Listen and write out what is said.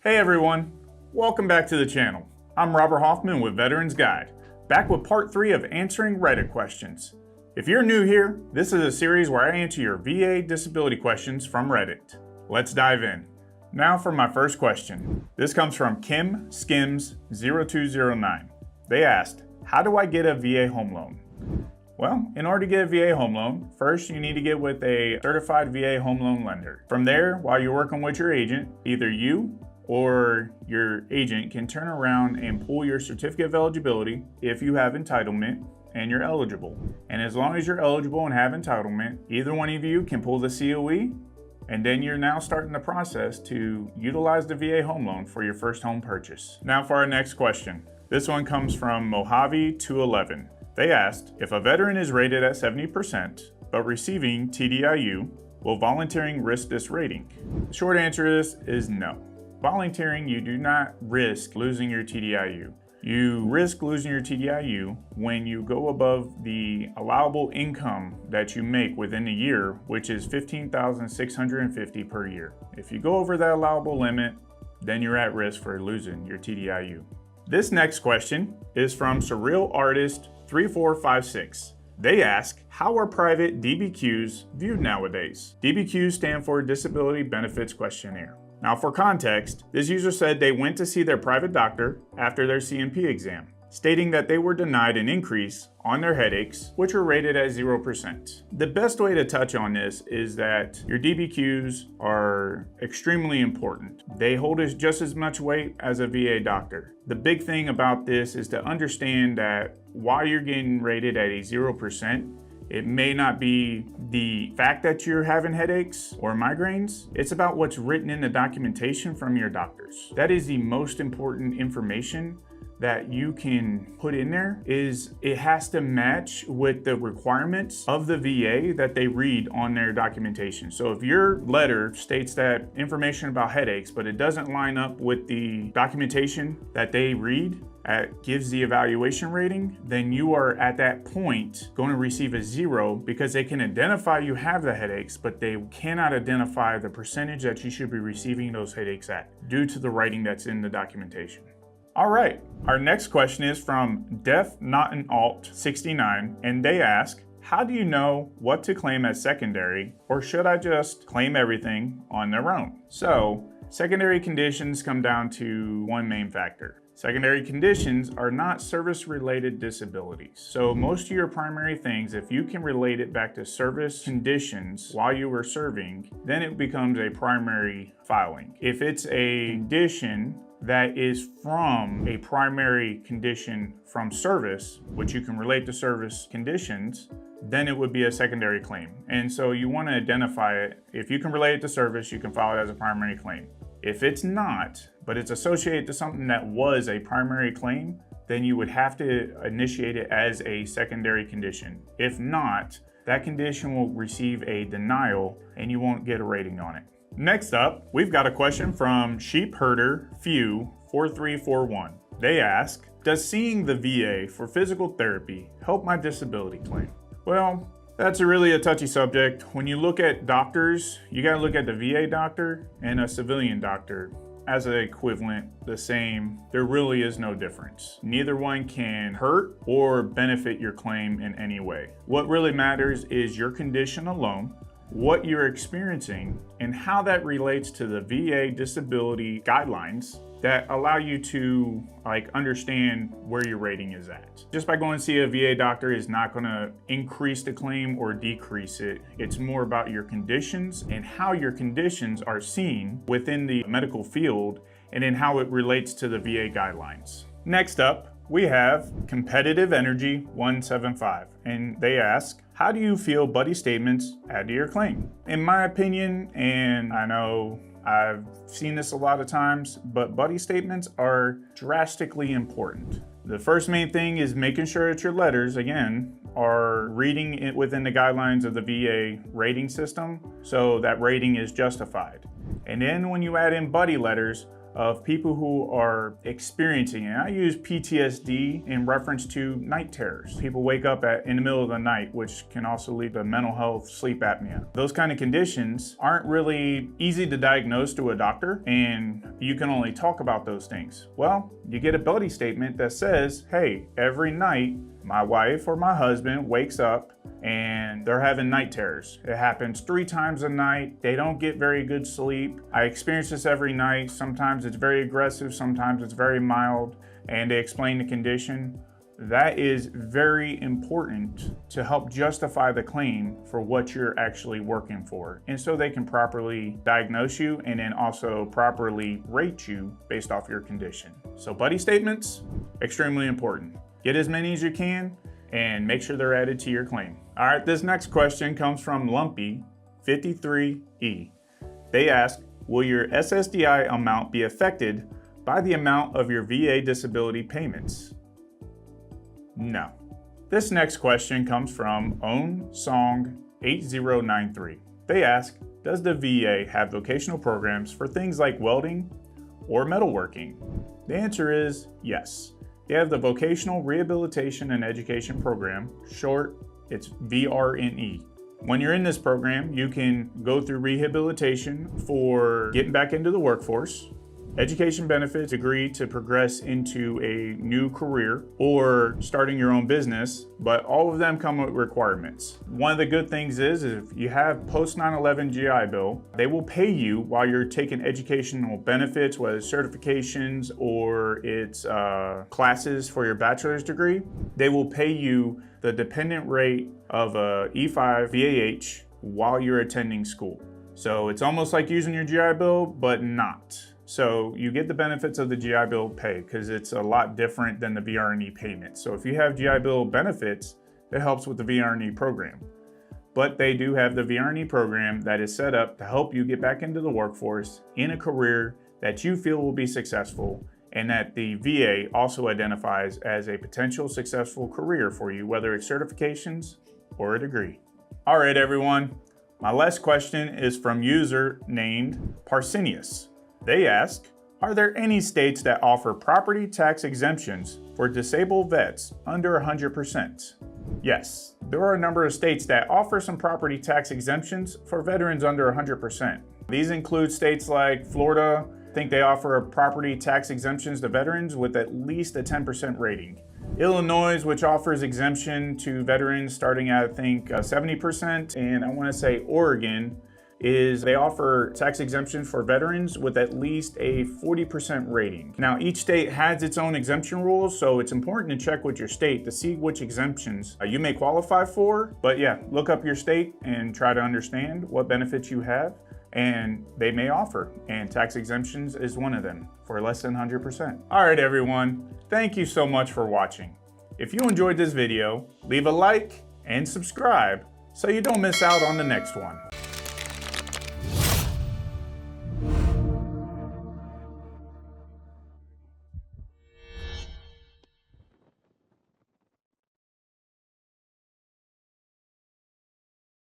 Hey everyone, welcome back to the channel. I'm Robert Hoffman with Veterans Guide, back with part 3 of answering Reddit questions. If you're new here, this is a series where I answer your VA disability questions from Reddit. Let's dive in. Now for my first question. This comes from Kim Skims 0209. They asked, how do I get a VA home loan? Well, in order to get a VA home loan, first you need to get with a certified VA home loan lender. From there, while you're working with your agent, either you or your agent can turn around and pull your certificate of eligibility if you have entitlement and you're eligible. And as long as you're eligible and have entitlement, either one of you can pull the COE, and then you're now starting the process to utilize the VA home loan for your first home purchase. Now for our next question. This one comes from Mojave 211. They asked, if a veteran is rated at 70% but receiving TDIU, will volunteering risk this rating? The short answer to this is no. Volunteering, you do not risk losing your TDIU. You risk losing your TDIU when you go above the allowable income that you make within a year, which is $15,650 per year. If you go over that allowable limit, then you're at risk for losing your TDIU. This next question is from Surreal Artist 3456. They ask, how are private DBQs viewed nowadays? DBQs stand for Disability Benefits Questionnaire. Now for context, this user said they went to see their private doctor after their CMP exam, stating that they were denied an increase on their headaches, which were rated at 0%. The best way to touch on this is that your DBQs are extremely important. They hold just as much weight as a VA doctor. The big thing about this is to understand that while you're getting rated at a 0%, it may not be the fact that you're having headaches or migraines. It's about what's written in the documentation from your doctors. That is the most important information that you can put in there. Is it has to match with the requirements of the VA that they read on their documentation. So if your letter states that information about headaches, but it doesn't line up with the documentation that they read, gives the evaluation rating, then you are at that point going to receive a 0 because they can identify you have the headaches, but they cannot identify the percentage that you should be receiving those headaches at due to the writing that's in the documentation. All right, our next question is from Def Not an Alt 69, and they ask, how do you know what to claim as secondary, or should I just claim everything on their own? So, secondary conditions come down to one main factor. Secondary conditions are not service-related disabilities. So most of your primary things, if you can relate it back to service conditions while you were serving, then it becomes a primary filing. If it's a condition that is from a primary condition from service, which you can relate to service conditions, then it would be a secondary claim. And so you want to identify it. If you can relate it to service, you can file it as a primary claim. If it's not, but it's associated to something that was a primary claim, then you would have to initiate it as a secondary condition. If not, that condition will receive a denial and you won't get a rating on it. Next up, we've got a question from Sheep Herder Few 4341. They ask, does seeing the VA for physical therapy help my disability claim? Well, that's really a touchy subject. When you look at doctors, you gotta look at the VA doctor and a civilian doctor as an equivalent, the same. There really is no difference. Neither one can hurt or benefit your claim in any way. What really matters is your condition alone, what you're experiencing, and how that relates to the VA disability guidelines that allow you to understand where your rating is at. Just by going to see a VA doctor is not gonna increase the claim or decrease it. It's more about your conditions and how your conditions are seen within the medical field and in how it relates to the VA guidelines. Next up, we have Competitive Energy 175, and they ask, how do you feel buddy statements add to your claim? In my opinion, and I know I've seen this a lot of times, but buddy statements are drastically important. The first main thing is making sure that your letters, again, are reading it within the guidelines of the VA rating system, so that rating is justified. And then when you add in buddy letters, of people who are experiencing, and I use PTSD in reference to night terrors. People wake up in the middle of the night, which can also lead to mental health, sleep apnea. Those kind of conditions aren't really easy to diagnose to a doctor, and you can only talk about those things. Well, you get a buddy statement that says, hey, every night my wife or my husband wakes up and they're having night terrors. It happens 3 times a night. They don't get very good sleep. I experience this every night. Sometimes it's very aggressive, sometimes it's very mild, and they explain the condition. That is very important to help justify the claim for what you're actually working for. And so they can properly diagnose you and then also properly rate you based off your condition. So buddy statements, extremely important. Get as many as you can and make sure they're added to your claim. All right, this next question comes from Lumpy53E. They ask, will your SSDI amount be affected by the amount of your VA disability payments? No. This next question comes from OwnSong8093. They ask, does the VA have vocational programs for things like welding or metalworking? The answer is yes. They have the Vocational Rehabilitation and Education Program, short, it's VRNE. When you're in this program, you can go through rehabilitation for getting back into the workforce, education benefits, degree to progress into a new career, or starting your own business, but all of them come with requirements. One of the good things is if you have post 9/11 GI Bill, they will pay you while you're taking educational benefits, whether it's certifications or it's classes for your bachelor's degree. They will pay you the dependent rate of a E5 VAH while you're attending school. So it's almost like using your GI Bill, but not. So you get the benefits of the GI Bill pay because it's a lot different than the VRNE payment. So if you have GI Bill benefits, it helps with the VRNE program. But they do have the VRNE program that is set up to help you get back into the workforce in a career that you feel will be successful and that the VA also identifies as a potential successful career for you, whether it's certifications or a degree. All right, everyone. My last question is from user named Parsenius. They ask, are there any states that offer property tax exemptions for disabled vets under 100%? Yes, there are a number of states that offer some property tax exemptions for veterans under 100%. These include states like Florida. I think they offer property tax exemptions to veterans with at least a 10% rating. Illinois, which offers exemption to veterans starting at, I think, 70%. And I want to say Oregon they offer tax exemptions for veterans with at least a 40% rating. Now, each state has its own exemption rules, so it's important to check with your state to see which exemptions you may qualify for. But yeah, look up your state and try to understand what benefits you have and they may offer. And tax exemptions is one of them for less than 100%. All right, everyone. Thank you so much for watching. If you enjoyed this video, leave a like and subscribe so you don't miss out on the next one.